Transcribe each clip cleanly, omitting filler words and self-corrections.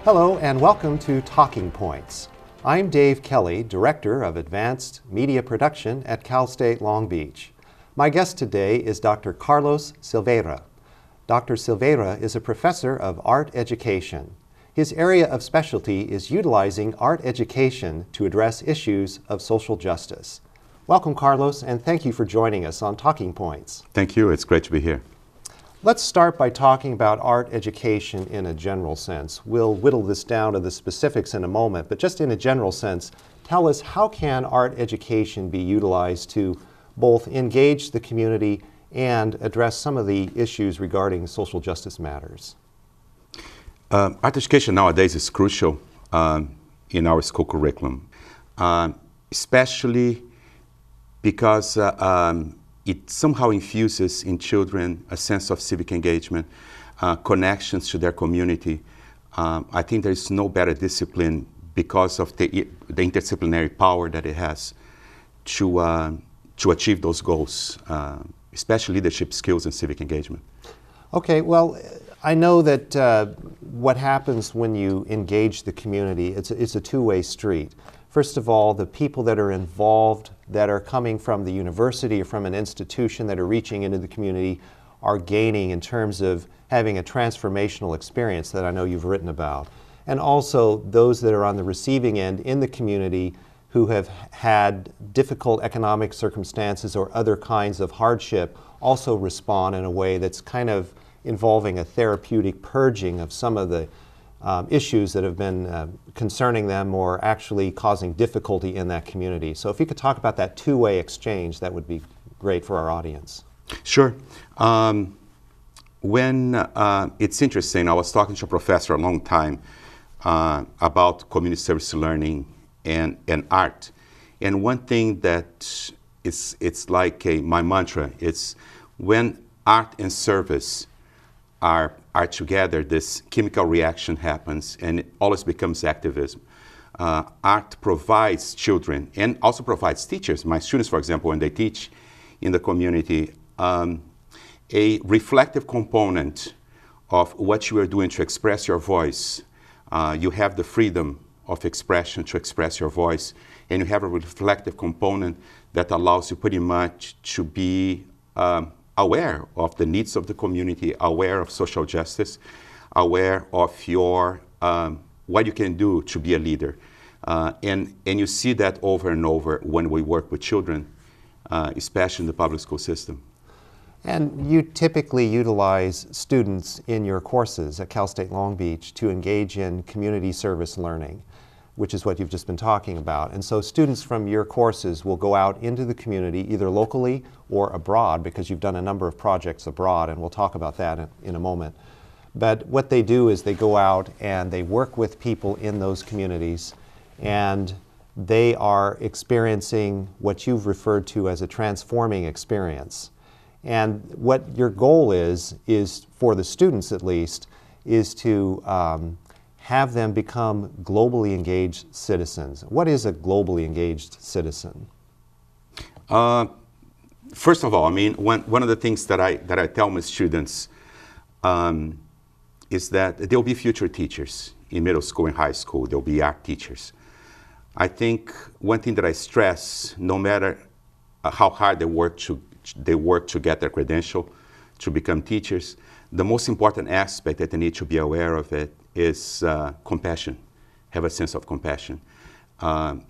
Hello and welcome to Talking Points. I'm Dave Kelly, Director of Advanced Media Production at Cal State Long Beach. My guest today is Dr. Carlos Silveira. Dr. Silveira is a professor of art education. His area of specialty is utilizing art education to address issues of social justice. Welcome, Carlos, and thank you for joining us on Talking Points. Thank you. It's great to be here. Let's start by talking about art education in a general sense. We'll whittle this down to the specifics in a moment, but just in a general sense, tell us how can art education be utilized to both engage the community and address some of the issues regarding social justice matters? Art education nowadays is crucial in our school curriculum, especially because it somehow infuses in children a sense of civic engagement, connections to their community. I think there is no better discipline because of the interdisciplinary power that it has to achieve those goals, especially leadership skills and civic engagement. Okay, well, I know that what happens when you engage the community, it's a two-way street. First of all, the people that are involved, that are coming from the university or from an institution that are reaching into the community are gaining in terms of having a transformational experience that I know you've written about. And also those that are on the receiving end in the community who have had difficult economic circumstances or other kinds of hardship also respond in a way that's kind of involving a therapeutic purging of some of the issues that have been concerning them or actually causing difficulty in that community. So if you could talk about that two-way exchange, that would be great for our audience. Sure. It's interesting, I was talking to a professor a long time about community service learning and art. And one thing that it's like my mantra, it's when art and service are together, this chemical reaction happens and it always becomes activism. Art provides children and also provides teachers, my students, for example, when they teach in the community, a reflective component of what you are doing to express your voice. You have the freedom of expression to express your voice, and you have a reflective component that allows you pretty much to be aware of the needs of the community, aware of social justice, aware of your what you can do to be a leader. And you see that over and over when we work with children, especially in the public school system. And you typically utilize students in your courses at Cal State Long Beach to engage in community service learning, which is what you've just been talking about. And so students from your courses will go out into the community, either locally or abroad, because you've done a number of projects abroad, and we'll talk about that in a moment. But what they do is they go out and they work with people in those communities, and they are experiencing what you've referred to as a transforming experience. And what your goal is for the students at least, is to have them become globally engaged citizens. What is a globally engaged citizen? First of all, I mean, one of the things that I tell my students is that there'll be future teachers in middle school and high school. There'll be art teachers. I think one thing that I stress, no matter how hard they work to get their credential to become teachers, the most important aspect that they need to be aware of it is compassion, have a sense of compassion.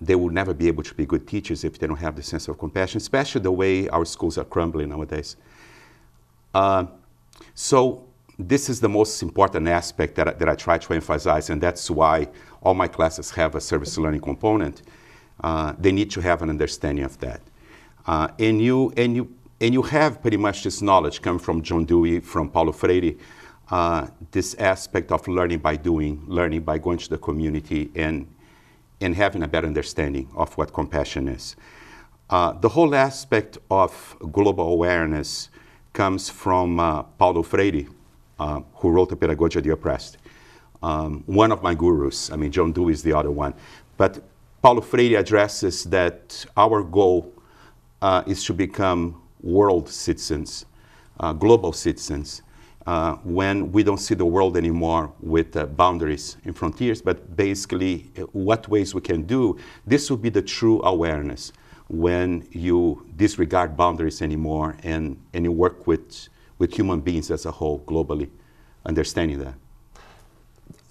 They will never be able to be good teachers if they don't have the sense of compassion, especially the way our schools are crumbling nowadays. So this is the most important aspect that I try to emphasize, and that's why all my classes have a service learning component. They need to have an understanding of that. And you have pretty much this knowledge come from John Dewey, from Paulo Freire, this aspect of learning by doing, learning by going to the community and having a better understanding of what compassion is. The whole aspect of global awareness comes from Paulo Freire, who wrote The Pedagogy of the Oppressed. One of my gurus, I mean, John Dewey is the other one. But Paulo Freire addresses that our goal is to become world citizens, global citizens, when we don't see the world anymore with boundaries and frontiers, but basically what ways we can do. This will be the true awareness when you disregard boundaries anymore and you work with human beings as a whole globally, understanding that.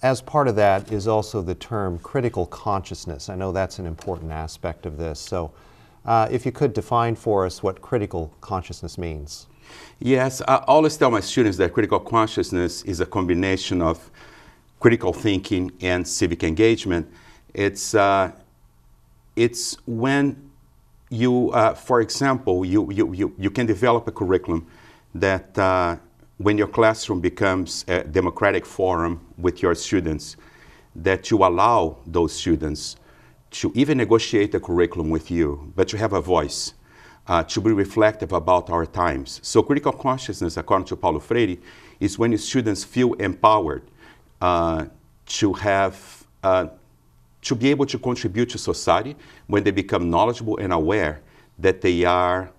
As part of that is also the term critical consciousness. I know that's an important aspect of this. So if you could define for us what critical consciousness means. Yes, I always tell my students that critical consciousness is a combination of critical thinking and civic engagement. It's when you, for example, you can develop a curriculum that when your classroom becomes a democratic forum with your students, that you allow those students to even negotiate the curriculum with you, but you have a voice. To be reflective about our times. So critical consciousness, according to Paulo Freire, is when students feel empowered to be able to contribute to society, when they become knowledgeable and aware that they are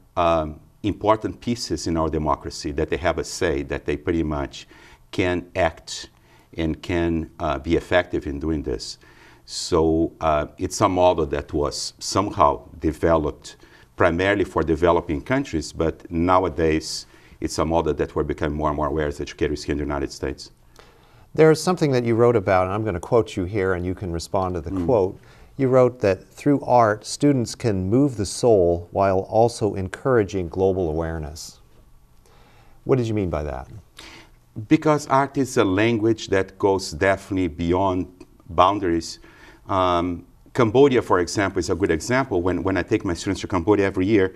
important pieces in our democracy, that they have a say, that they pretty much can act and can be effective in doing this. So it's a model that was somehow developed primarily for developing countries, but nowadays it's a model that we're becoming more and more aware as educators here in the United States. There's something that you wrote about, and I'm going to quote you here and you can respond to the quote. You wrote that through art, students can move the soul while also encouraging global awareness. What did you mean by that? Because art is a language that goes definitely beyond boundaries. Cambodia, for example, is a good example. When I take my students to Cambodia every year,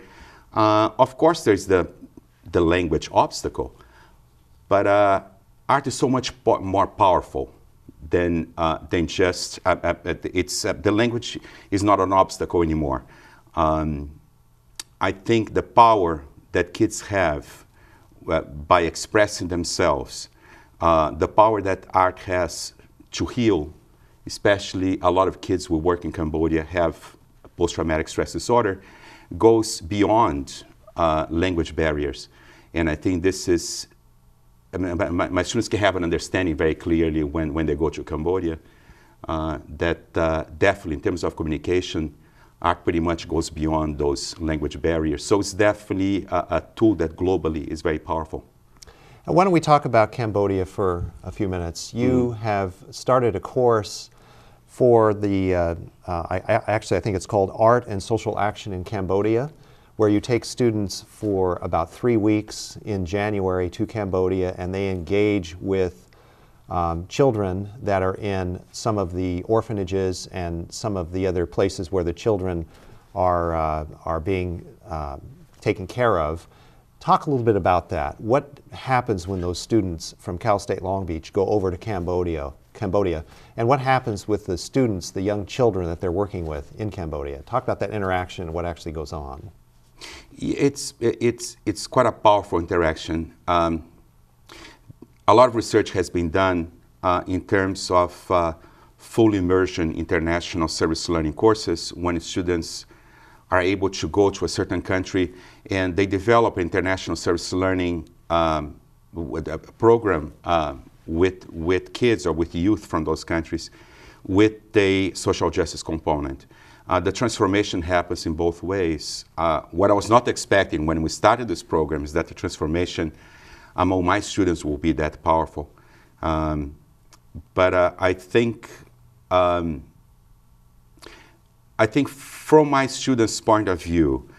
of course there's the language obstacle, but art is so much more powerful than just, the language is not an obstacle anymore. I think the power that kids have by expressing themselves, the power that art has to heal, especially a lot of kids who work in Cambodia have post-traumatic stress disorder, goes beyond language barriers. And I think this is, I mean, my students can have an understanding very clearly when they go to Cambodia that definitely in terms of communication, art pretty much goes beyond those language barriers. So it's definitely a tool that globally is very powerful. And why don't we talk about Cambodia for a few minutes? You have started a course for the, I think it's called Art and Social Action in Cambodia, where you take students for about 3 weeks in January to Cambodia and they engage with children that are in some of the orphanages and some of the other places where the children are being taken care of. Talk a little bit about that. What happens when those students from Cal State Long Beach go over to Cambodia, and what happens with the students, the young children that they're working with in Cambodia? Talk about that interaction and what actually goes on. It's quite a powerful interaction. A lot of research has been done in terms of full immersion international service learning courses when students are able to go to a certain country and they develop international service learning program with kids or with youth from those countries with a social justice component. The transformation happens in both ways. What I was not expecting when we started this program is that the transformation among my students will be that powerful. But I think from my students' point of view,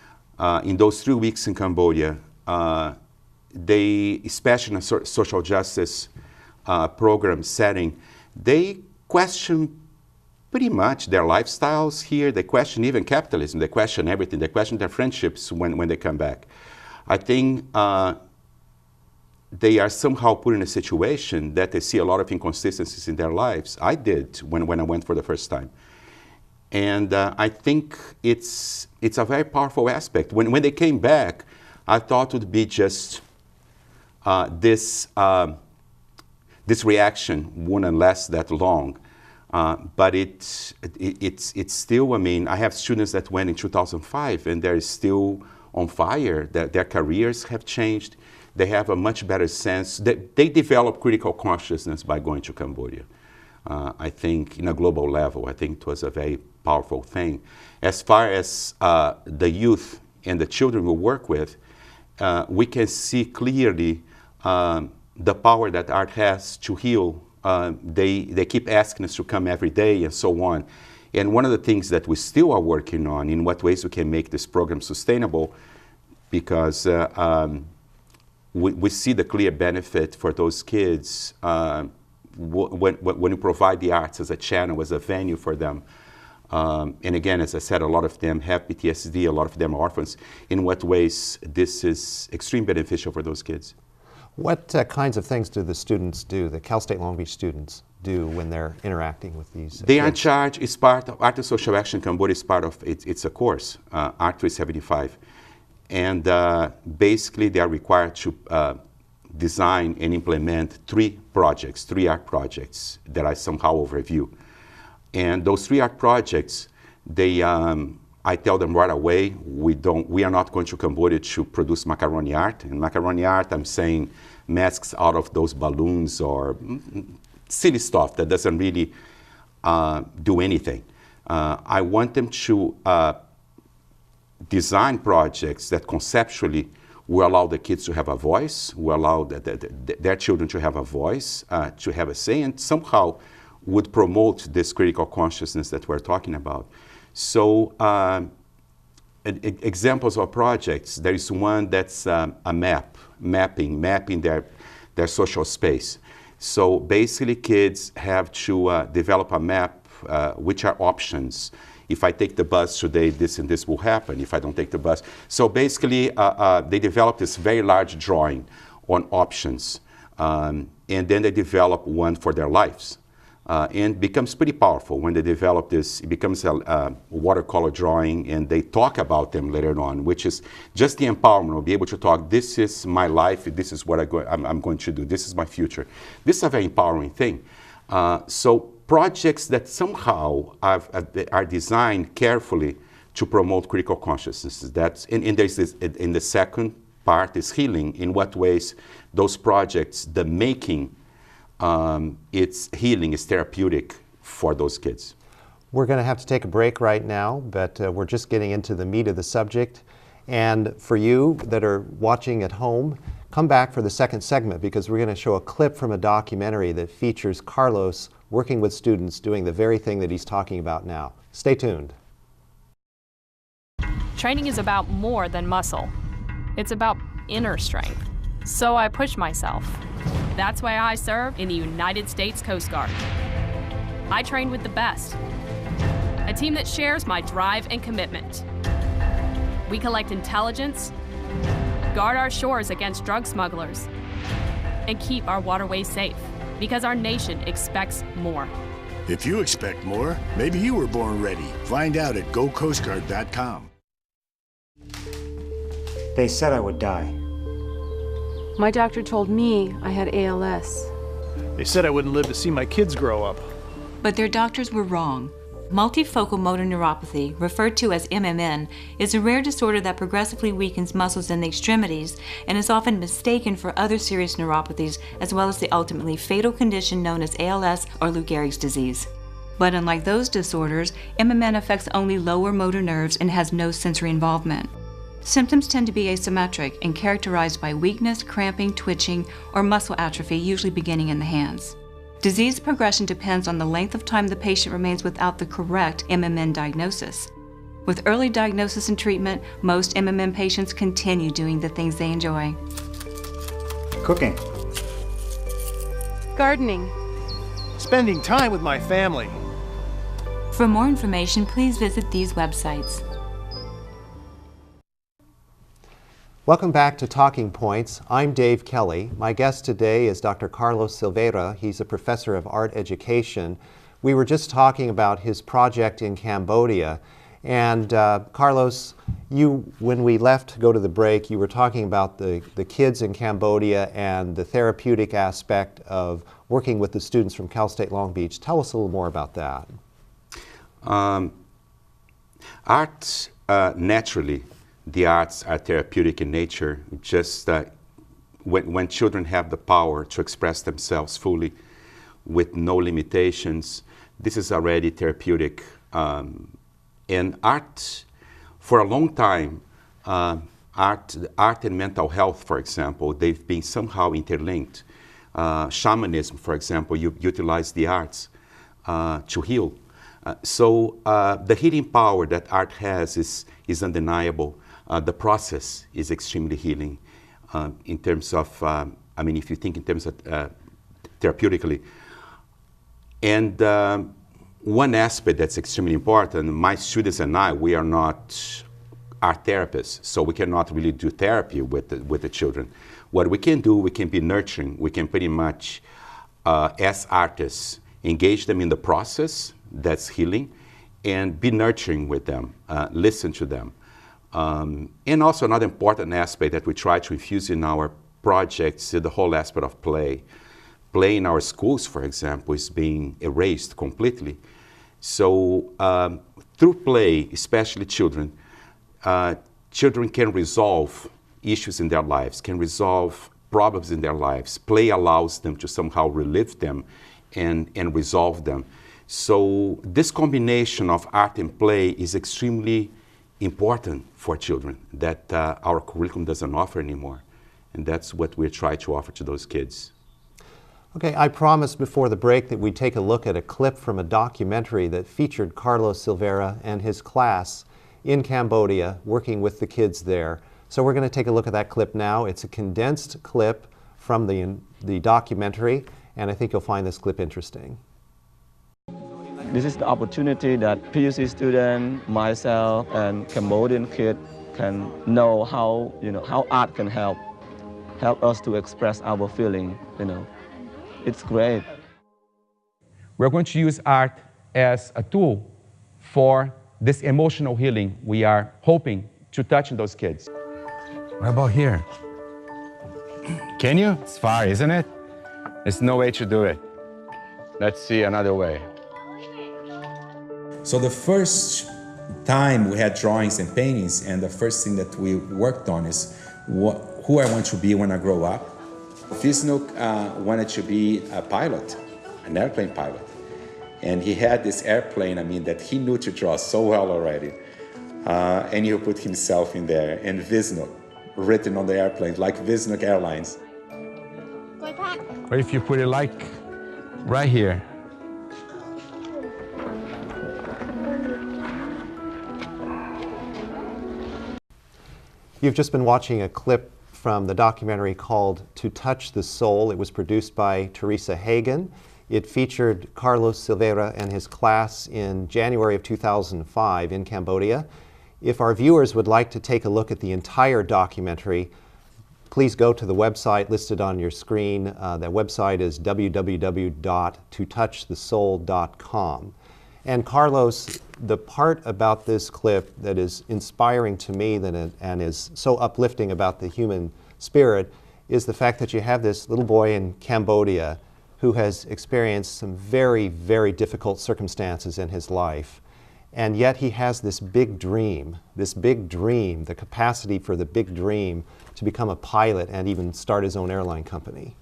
in those 3 weeks in Cambodia, they, especially in a social justice program setting, they question pretty much their lifestyles here. They question even capitalism. They question everything. They question their friendships when they come back. I think they are somehow put in a situation that they see a lot of inconsistencies in their lives. I did when I went for the first time. And I think it's a very powerful aspect. When they came back, I thought it would be just this reaction wouldn't last that long. But it's still, I mean, I have students that went in 2005 and they're still on fire. Their careers have changed. they have a much better sense. They develop critical consciousness by going to Cambodia. I think in a global level, I think it was a very powerful thing. As far as the youth and the children we work with, we can see clearly the power that art has to heal. They keep asking us to come every day and so on. And one of the things that we still are working on, in what ways we can make this program sustainable, because we see the clear benefit for those kids when you provide the arts as a channel, as a venue for them. And again, as I said, a lot of them have PTSD, a lot of them are orphans. In what ways this is extremely beneficial for those kids? What kinds of things do the students do, the Cal State Long Beach students do when they're interacting with these They are in kids? charge, it's part of Art and Social Action Cambodia, is part of, it's a course, Art 375. And basically they are required to design and implement 3 art projects that I somehow overview. And those 3 art projects, they, I tell them right away, we are not going to Cambodia to produce macaroni art. And macaroni art, I'm saying masks out of those balloons or silly stuff that doesn't really do anything. I want them to design projects that conceptually will allow the kids to have a voice, will allow their children to have a voice, to have a say, and somehow would promote this critical consciousness that we're talking about. So examples of projects, there is one that's a mapping their social space. So basically kids have to develop a map, which are options. If I take the bus today, this and this will happen. If I don't take the bus. So basically they developed this very large drawing on options. And then they develop one for their lives. And becomes pretty powerful when they develop this. It becomes a watercolor drawing, and they talk about them later on, which is just the empowerment of be able to talk. This is my life. This is what I'm going to do. This is my future. This is a very empowering thing. So projects that somehow are designed carefully to promote critical consciousness. That's and there's this, in the second part is healing. In what ways those projects, the making. It's healing, it's therapeutic for those kids. We're going to have to take a break right now, but we're just getting into the meat of the subject. And for you that are watching at home, come back for the second segment, because we're going to show a clip from a documentary that features Carlos working with students doing the very thing that he's talking about now. Stay tuned. Training is about more than muscle. It's about inner strength. So I push myself. That's why I serve in the United States Coast Guard. I train with the best, a team that shares my drive and commitment. We collect intelligence, guard our shores against drug smugglers, and keep our waterways safe, because our nation expects more. If you expect more, maybe you were born ready. Find out at gocoastguard.com. They said I would die. My doctor told me I had ALS. They said I wouldn't live to see my kids grow up. But their doctors were wrong. Multifocal motor neuropathy, referred to as MMN, is a rare disorder that progressively weakens muscles in the extremities and is often mistaken for other serious neuropathies, as well as the ultimately fatal condition known as ALS or Lou Gehrig's disease. But unlike those disorders, MMN affects only lower motor nerves and has no sensory involvement. Symptoms tend to be asymmetric and characterized by weakness, cramping, twitching, or muscle atrophy, usually beginning in the hands. Disease progression depends on the length of time the patient remains without the correct MMN diagnosis. With early diagnosis and treatment, most MMN patients continue doing the things they enjoy. Cooking. Gardening. Spending time with my family. For more information, please visit these websites. Welcome back to Talking Points. I'm Dave Kelly. My guest today is Dr. Carlos Silveira. He's a professor of art education. We were just talking about his project in Cambodia. And Carlos, when we left to go to the break, you were talking about the kids in Cambodia and the therapeutic aspect of working with the students from Cal State Long Beach. Tell us a little more about that. Art, naturally, the arts are therapeutic in nature. Just when children have the power to express themselves fully with no limitations, this is already therapeutic. And art, for a long time, art and mental health, for example, they've been somehow interlinked. Shamanism, for example, you utilize the arts to heal. So the healing power that art has is undeniable. The process is extremely healing in terms of, I mean, if you think in terms of therapeutically. And one aspect that's extremely important, my students and I, we are not art therapists, so we cannot really do therapy with the children. What we can do, we can be nurturing. We can pretty much, as artists, engage them in the process that's healing and be nurturing with them, listen to them. And also another important aspect that we try to infuse in our projects is the whole aspect of play. Play in our schools, for example, is being erased completely. So through play, especially children, children can resolve issues in their lives, can resolve problems in their lives. Play allows them to somehow relive them and resolve them. So this combination of art and play is extremely important for children that our curriculum doesn't offer anymore. And that's what we try to offer to those kids. Okay, I promised before the break that we'd take a look at a clip from a documentary that featured Carlos Silveira and his class in Cambodia working with the kids there. So we're going to take a look at that clip now. It's a condensed clip from the documentary, and I think you'll find this clip interesting. This is the opportunity that PUC student, myself, and Cambodian kid can know how, how art can help us to express our feeling, It's great. We're going to use art as a tool for this emotional healing we are hoping to touch in those kids. What about here? Can you? It's far, isn't it? There's no way to do it. Let's see another way. So the first time we had drawings and paintings, and the first thing that we worked on is who I want to be when I grow up. Visnuk wanted to be a pilot, an airplane pilot. And he had this airplane, that he knew to draw so well already. And he put himself in there, and Visnuk written on the airplane, like Visnuk Airlines. Or if you put it like right here. You've just been watching a clip from the documentary called To Touch the Soul. It was produced by Teresa Hagen. It featured Carlos Silveira and his class in January of 2005 in Cambodia. If our viewers would like to take a look at the entire documentary, please go to the website listed on your screen. That website is www.totouchthesoul.com. And Carlos, the part about this clip that is inspiring to me and is so uplifting about the human spirit is the fact that you have this little boy in Cambodia who has experienced some very, very difficult circumstances in his life. And yet he has this big dream, the capacity for the big dream to become a pilot and even start his own airline company.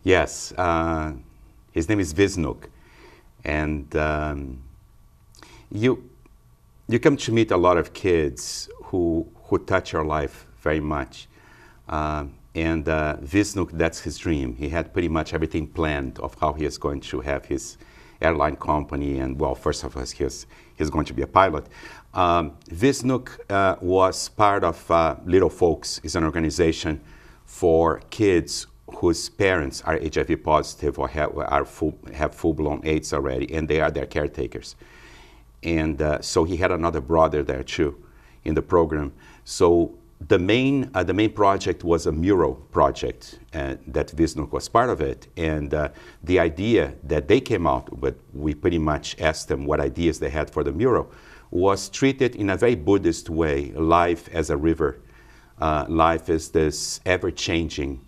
Yes, his name is Visnuk. And you come to meet a lot of kids who touch your life very much. And Visnuk, that's his dream. He had pretty much everything planned of how he is going to have his airline company. And well, first of all, he's going to be a pilot. Visnuk was part of Little Folks. It's an organization for kids whose parents are HIV positive or have full-blown AIDS already, and they are their caretakers. And so he had another brother there too in the program. So the main project was a mural project that Visnuk was part of it. And the idea that they came out with, we pretty much asked them what ideas they had for the mural, was treated in a very Buddhist way, life as a river. Life is this ever-changing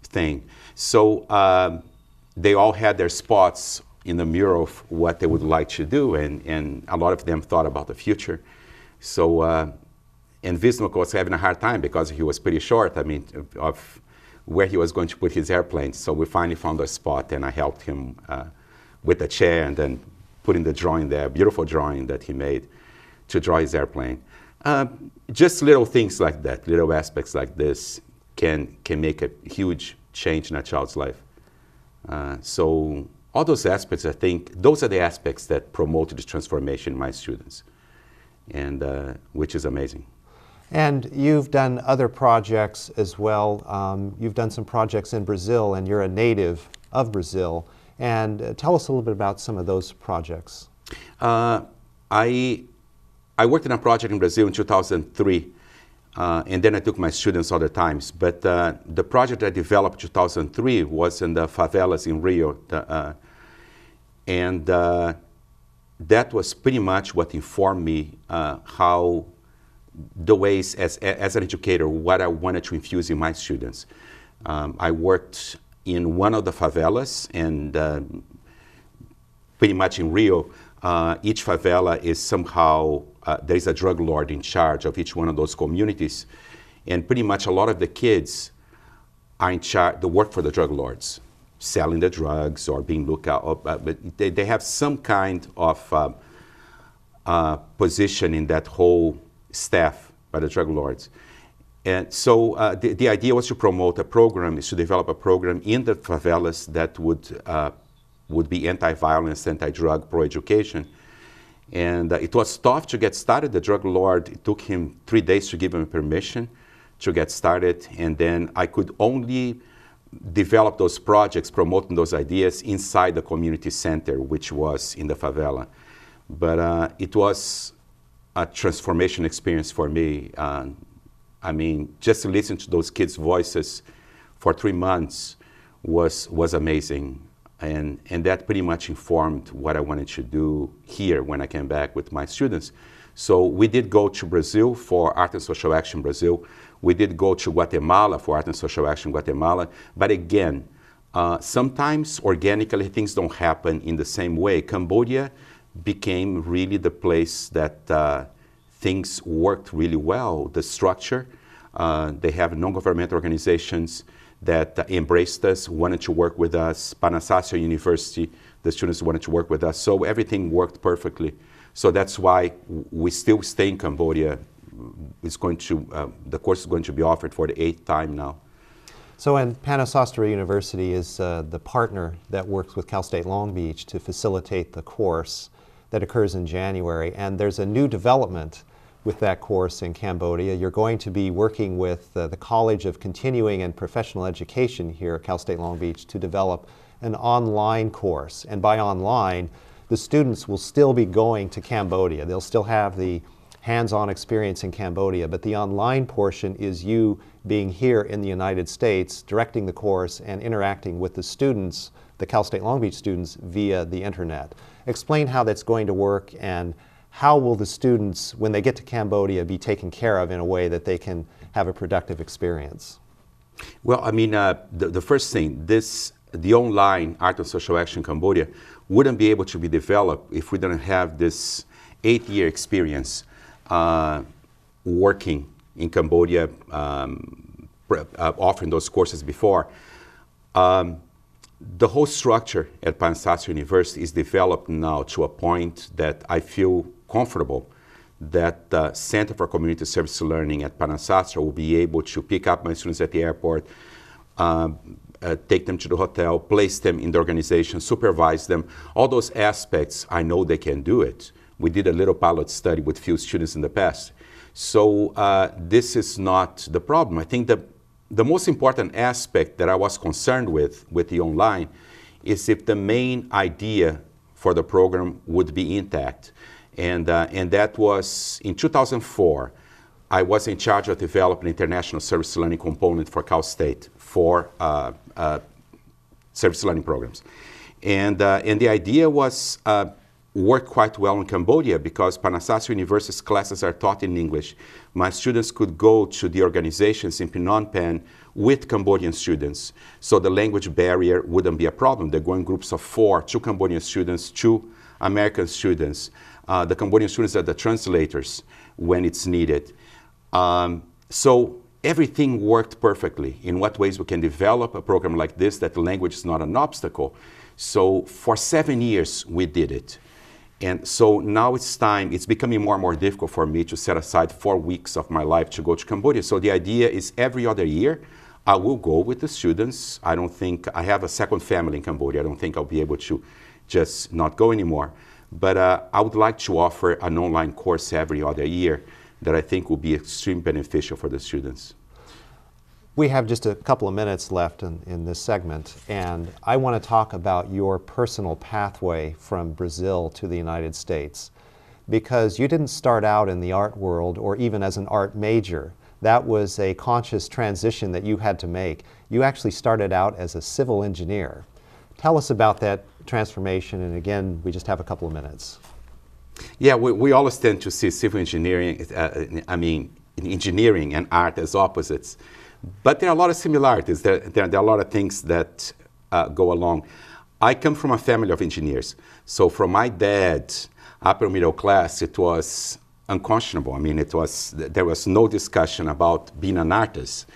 thing. So they all had their spots in the mural of what they would like to do, and a lot of them thought about the future. So and Visnuk was having a hard time because he was pretty short, I mean, of where he was going to put his airplane. So we finally found a spot, and I helped him with the chair and then putting the drawing there, beautiful drawing that he made to draw his airplane. Just little things like that, little aspects like this can make a huge change in a child's life. So all those aspects, I think, those are the aspects that promoted this transformation in my students, and which is amazing. And you've done other projects as well. You've done some projects in Brazil, and you're a native of Brazil. And tell us a little bit about some of those projects. I worked in a project in Brazil in 2003, and then I took my students other times. But the project I developed in 2003 was in the favelas in Rio. And that was pretty much what informed me how the ways, as an educator, what I wanted to infuse in my students. I worked in one of the favelas, and pretty much in Rio, each favela is somehow, there is a drug lord in charge of each one of those communities. And pretty much a lot of the kids are in charge, they work for the drug lords, selling the drugs or being looked out. But they have some kind of position in that whole staff by the drug lords. And so the idea was to promote a program, is to develop a program in the favelas that would be anti-violence, anti-drug, pro-education. And it was tough to get started. The drug lord, it took him 3 days to give him permission to get started. And then I could only develop those projects, promoting those ideas inside the community center, which was in the favela. But it was a transformation experience for me. I mean, just to listen to those kids' voices for 3 months was amazing. And that pretty much informed what I wanted to do here when I came back with my students. So we did go to Brazil for Art and Social Action Brazil. We did go to Guatemala for Art and Social Action Guatemala. But again, sometimes organically things don't happen in the same way. Cambodia became really the place that things worked really well. The structure, they have non-governmental organizations that embraced us, wanted to work with us. Panasasio University, the students wanted to work with us. So everything worked perfectly. So that's why we still stay in Cambodia. It's going to, the course is going to be offered for the 8th time now. So, and Panasasio University is the partner that works with Cal State Long Beach to facilitate the course that occurs in January. And there's a new development with that course in Cambodia. You're going to be working with the College of Continuing and Professional Education here at Cal State Long Beach to develop an online course. And by online, the students will still be going to Cambodia. They'll still have the hands-on experience in Cambodia, but the online portion is you being here in the United States, directing the course and interacting with the students, the Cal State Long Beach students, via the internet. Explain how that's going to work, and how will the students, when they get to Cambodia, be taken care of in a way that they can have a productive experience? Well, I mean, the first thing, the online Art and Social Action Cambodia wouldn't be able to be developed if we didn't have this 8-year experience working in Cambodia, offering those courses before. The whole structure at Panasasio University is developed now to a point that I feel comfortable that the Center for Community Service Learning at Panasasio will be able to pick up my students at the airport, take them to the hotel, place them in the organization, supervise them. All those aspects, I know they can do it. We did a little pilot study with few students in the past. So this is not the problem. I think the most important aspect that I was concerned with the online is if the main idea for the program would be intact. And that was in 2004. I was in charge of developing an international service learning component for Cal State for service learning programs. And the idea was worked quite well in Cambodia because Panasasio University's classes are taught in English. My students could go to the organizations in Phnom Penh with Cambodian students, so the language barrier wouldn't be a problem. They're going groups of 4, 2 Cambodian students, 2 American students. The Cambodian students are the translators when it's needed. So everything worked perfectly. In what ways we can develop a program like this, that the language is not an obstacle. So for 7 years, we did it. And so now it's time, it's becoming more and more difficult for me to set aside 4 weeks of my life to go to Cambodia. So the idea is every other year, I will go with the students. I don't think, I have a second family in Cambodia. I don't think I'll be able to just not go anymore. But I would like to offer an online course every other year that I think will be extremely beneficial for the students. We have just a couple of minutes left in this segment, and I want to talk about your personal pathway from Brazil to the United States, because you didn't start out in the art world or even as an art major. That was a conscious transition that you had to make. You actually started out as a civil engineer. Tell us about that transformation, and again, we just have a couple of minutes. Yeah, we always tend to see civil engineering, engineering and art as opposites. But there are a lot of similarities. There are a lot of things that go along. I come from a family of engineers. So from my dad, upper middle class, it was unconscionable. I mean, there was no discussion about being an artist.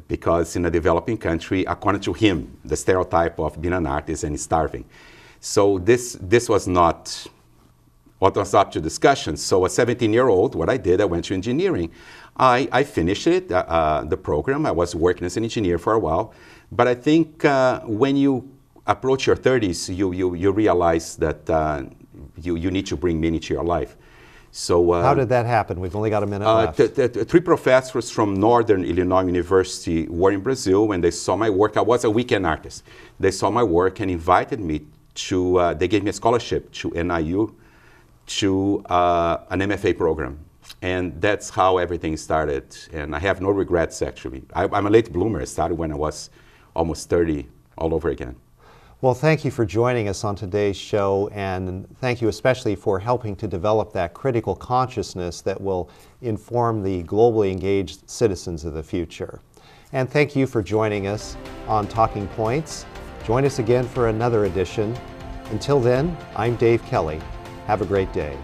Because in a developing country, according to him, the stereotype of being an artist and starving. So this was not what was up to discussion. So a 17-year-old, what I did, I went to engineering. I finished it, the program. I was working as an engineer for a while. But I think when you approach your 30s, you realize that you need to bring meaning to your life. So how did that happen? We've only got a minute left. 3 professors from Northern Illinois University were in Brazil. When they saw my work, I was a weekend artist. They saw my work and invited me to, they gave me a scholarship to NIU to an MFA program. And that's how everything started. And I have no regrets, actually. I'm a late bloomer. I started when I was almost 30, all over again. Well, thank you for joining us on today's show, and thank you especially for helping to develop that critical consciousness that will inform the globally engaged citizens of the future. And thank you for joining us on Talking Points. Join us again for another edition. Until then, I'm Dave Kelly. Have a great day.